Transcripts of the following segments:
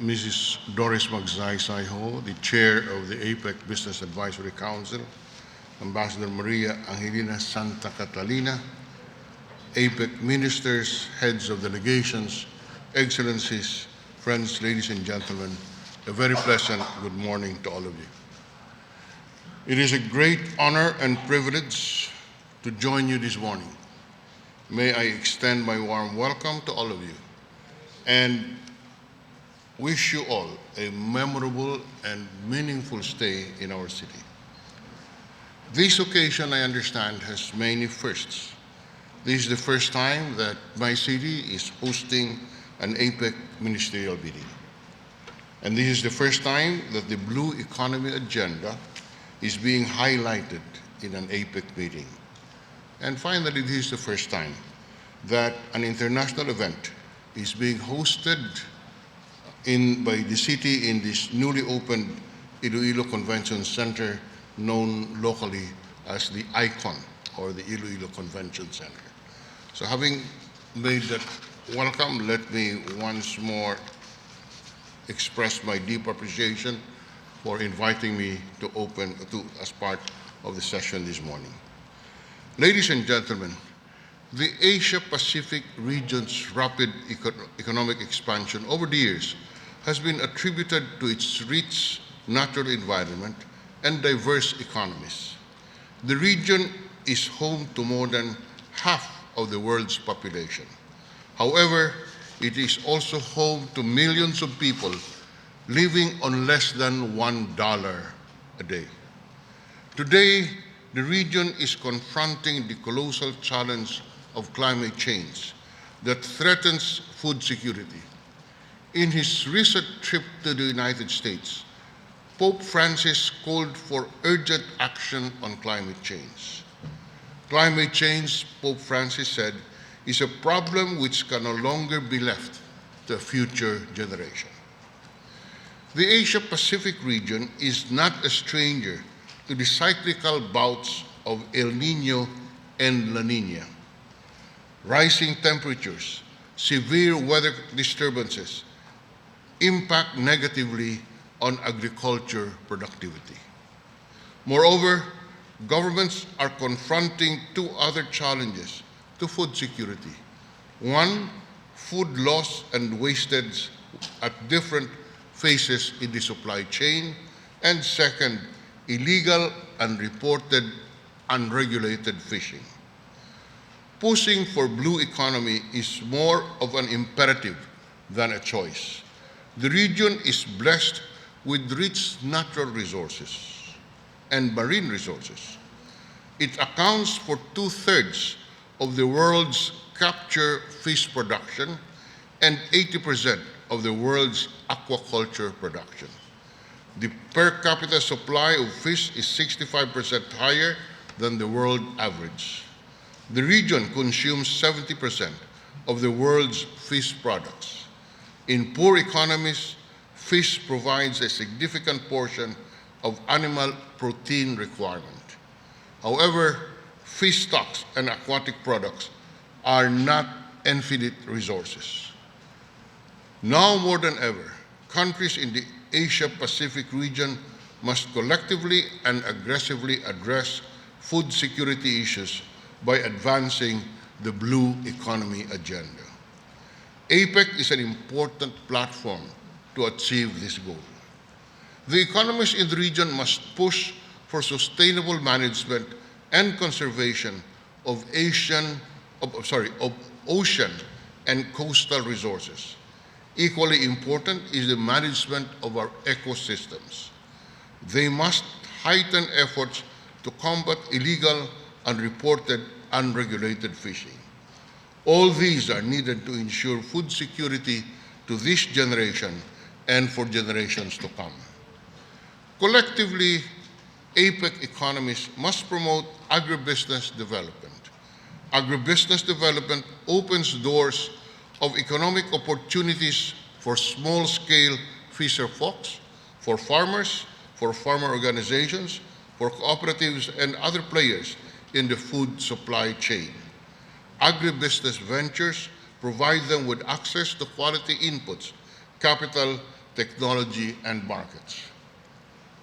Mrs. Doris Magsaysay-Ho, the Chair of the APEC Business Advisory Council, Ambassador Maria Angelina Santa Catalina, APEC ministers, heads of delegations, excellencies, friends, ladies and gentlemen, a very pleasant good morning to all of you. It is a great honor and privilege to join you this morning. May I extend my warm welcome to all of you and wish you all a memorable and meaningful stay in our city. This occasion, I understand, has many firsts. This is the first time that my city is hosting an APEC ministerial meeting. And this is the first time that the Blue Economy agenda is being highlighted in an APEC meeting. And finally, this is the first time that an international event is being hosted by the city in this newly opened Iloilo Convention Center, known locally as the ICON, or the Iloilo Convention Center. So having made that welcome, let me once more express my deep appreciation for inviting me to as part of the session this morning. Ladies and gentlemen, the Asia-Pacific region's rapid economic expansion over the years has been attributed to its rich natural environment and diverse economies. The region is home to more than half of the world's population. However, it is also home to millions of people living on less than $1 a day. Today, the region is confronting the colossal challenge of climate change that threatens food security. In his recent trip to the United States, Pope Francis called for urgent action on climate change. Climate change, Pope Francis said, is a problem which can no longer be left to a future generation. The Asia-Pacific region is not a stranger to the cyclical bouts of El Niño and La Niña. Rising temperatures, severe weather disturbances impact negatively on agriculture productivity. Moreover, governments are confronting two other challenges to food security. One, food loss and wastage at different phases in the supply chain, and second, illegal, unreported, unregulated fishing. Pushing for blue economy is more of an imperative than a choice. The region is blessed with rich natural resources and marine resources. It accounts for 2/3 of the world's capture fish production and 80% of the world's aquaculture production. The per capita supply of fish is 65% higher than the world average. The region consumes 70% of the world's fish products. In poor economies, fish provides a significant portion of animal protein requirement. However, fish stocks and aquatic products are not infinite resources. Now more than ever, countries in the Asia-Pacific region must collectively and aggressively address food security issues by advancing the Blue Economy agenda. APEC is an important platform to achieve this goal. The economies in the region must push for sustainable management and conservation of ocean and coastal resources. Equally important is the management of our ecosystems. They must heighten efforts to combat illegal, unreported, unregulated fishing. All these are needed to ensure food security to this generation and for generations to come. Collectively, APEC economies must promote agribusiness development. Agribusiness development opens doors of economic opportunities for small-scale fisher folks, for farmers, for farmer organizations, for cooperatives and other players in the food supply chain. Agribusiness ventures provide them with access to quality inputs, capital, technology, and markets.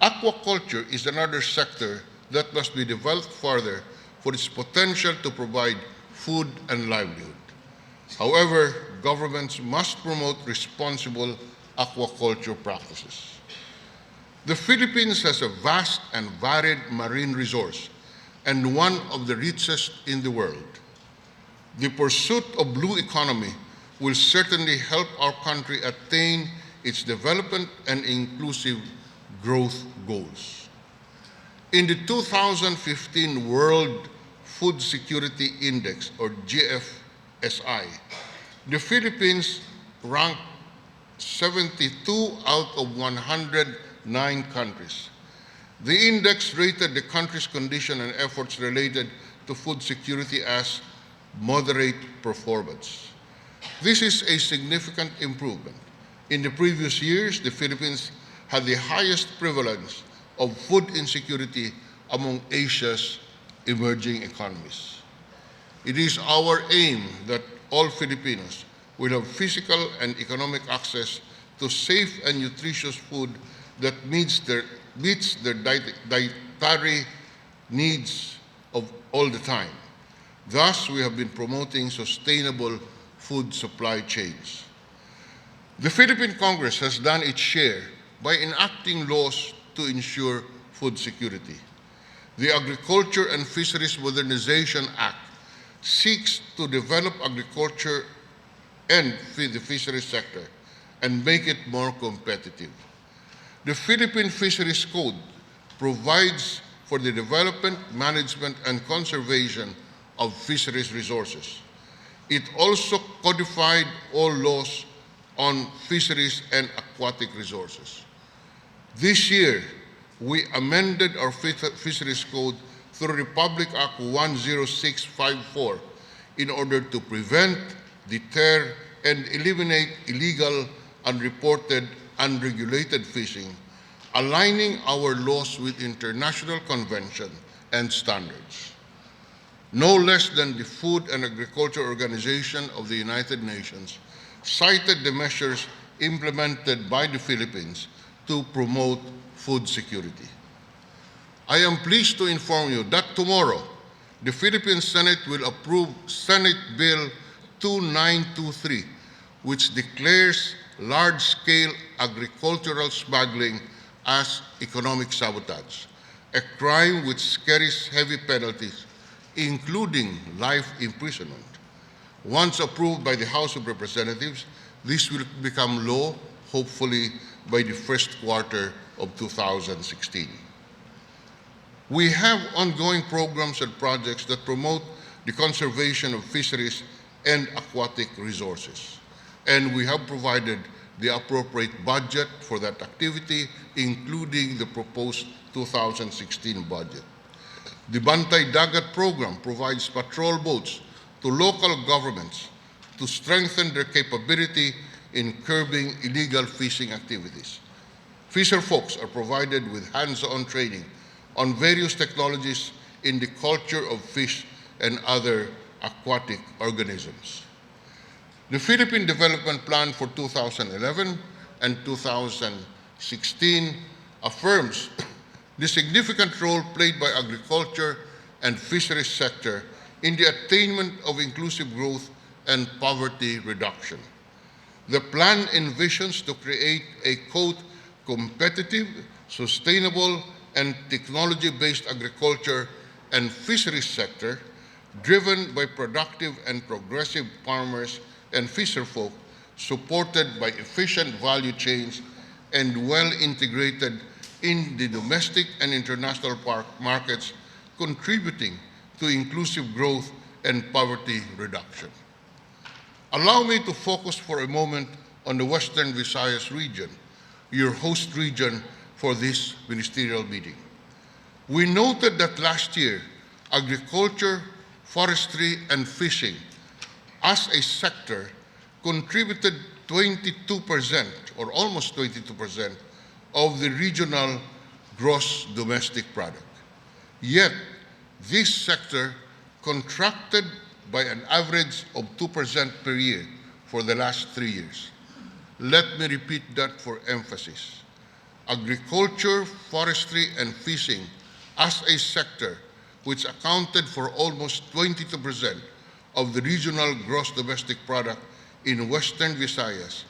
Aquaculture is another sector that must be developed further for its potential to provide food and livelihood. However, governments must promote responsible aquaculture practices. The Philippines has a vast and varied marine resource and one of the richest in the world. The pursuit of blue economy will certainly help our country attain its development and inclusive growth goals. In the 2015 World Food Security Index, or GFSI, the Philippines ranked 72 out of 109 countries. The index rated the country's condition and efforts related to food security as moderate performance. This is a significant improvement. In the previous years, the Philippines had the highest prevalence of food insecurity among Asia's emerging economies. It is our aim that all Filipinos will have physical and economic access to safe and nutritious food that meets their dietary needs of all the time. Thus, we have been promoting sustainable food supply chains. The Philippine Congress has done its share by enacting laws to ensure food security. The Agriculture and Fisheries Modernization Act seeks to develop agriculture and the fisheries sector and make it more competitive. The Philippine Fisheries Code provides for the development, management, and conservation of fisheries resources. It also codified all laws on fisheries and aquatic resources. This year, we amended our Fisheries Code through Republic Act 10654 in order to prevent, deter, and eliminate illegal, unreported, unregulated fishing, aligning our laws with international convention and standards. No less than the Food and Agriculture Organization of the United Nations cited the measures implemented by the Philippines to promote food security. I am pleased to inform you that tomorrow, the Philippine Senate will approve Senate Bill 2923, which declares large-scale agricultural smuggling as economic sabotage, a crime which carries heavy penalties, including life imprisonment. Once approved by the House of Representatives, this will become law, hopefully by the first quarter of 2016. We have ongoing programs and projects that promote the conservation of fisheries and aquatic resources, and we have provided the appropriate budget for that activity, including the proposed 2016 budget. The Bantay Dagat program provides patrol boats to local governments to strengthen their capability in curbing illegal fishing activities. Fisher folks are provided with hands-on training on various technologies in the culture of fish and other aquatic organisms. The Philippine Development Plan for 2011 and 2016 affirms the significant role played by agriculture and fisheries sector in the attainment of inclusive growth and poverty reduction. The plan envisions to create a, quote, competitive, sustainable, and technology-based agriculture and fisheries sector driven by productive and progressive farmers and fisherfolk, supported by efficient value chains and well integrated in the domestic and international markets, contributing to inclusive growth and poverty reduction. Allow me to focus for a moment on the Western Visayas region, your host region for this ministerial meeting. We noted that last year, agriculture, forestry, and fishing as a sector contributed 22% or almost 22% of the regional gross domestic product. Yet, this sector contracted by an average of 2% per year for the last 3 years. Let me repeat that for emphasis. Agriculture, forestry, and fishing as a sector which accounted for almost 22% of the regional gross domestic product in Western Visayas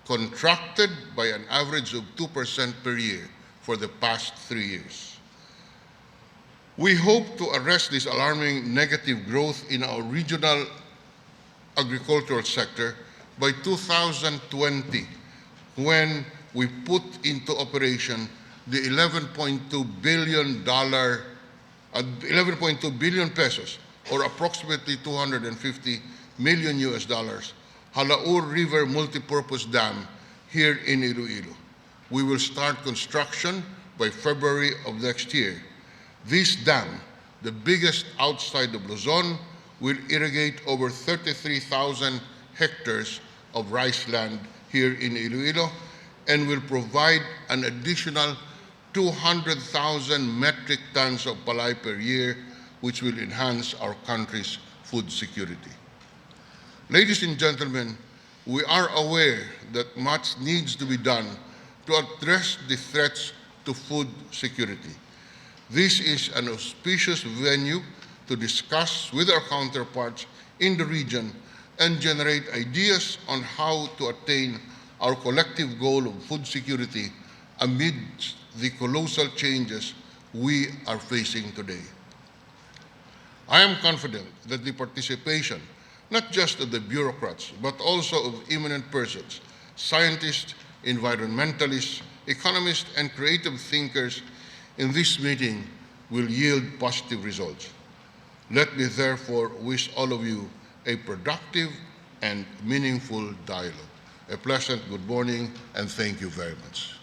contracted by an average of 2% per year for the past 3 years. We hope to arrest this alarming negative growth in our regional agricultural sector by 2020, when we put into operation the $11.2 billion pesos, or approximately 250 million US dollars, Halaur River Multipurpose Dam here in Iloilo. We will start construction by February of next year. This dam, the biggest outside of Luzon, will irrigate over 33,000 hectares of rice land here in Iloilo and will provide an additional 200,000 metric tons of palay per year, which will enhance our country's food security. Ladies and gentlemen, we are aware that much needs to be done to address the threats to food security. This is an auspicious venue to discuss with our counterparts in the region and generate ideas on how to attain our collective goal of food security amidst the colossal changes we are facing today. I am confident that the participation, not just of the bureaucrats, but also of eminent persons, scientists, environmentalists, economists, and creative thinkers in this meeting will yield positive results. Let me therefore wish all of you a productive and meaningful dialogue. A pleasant good morning, and thank you very much.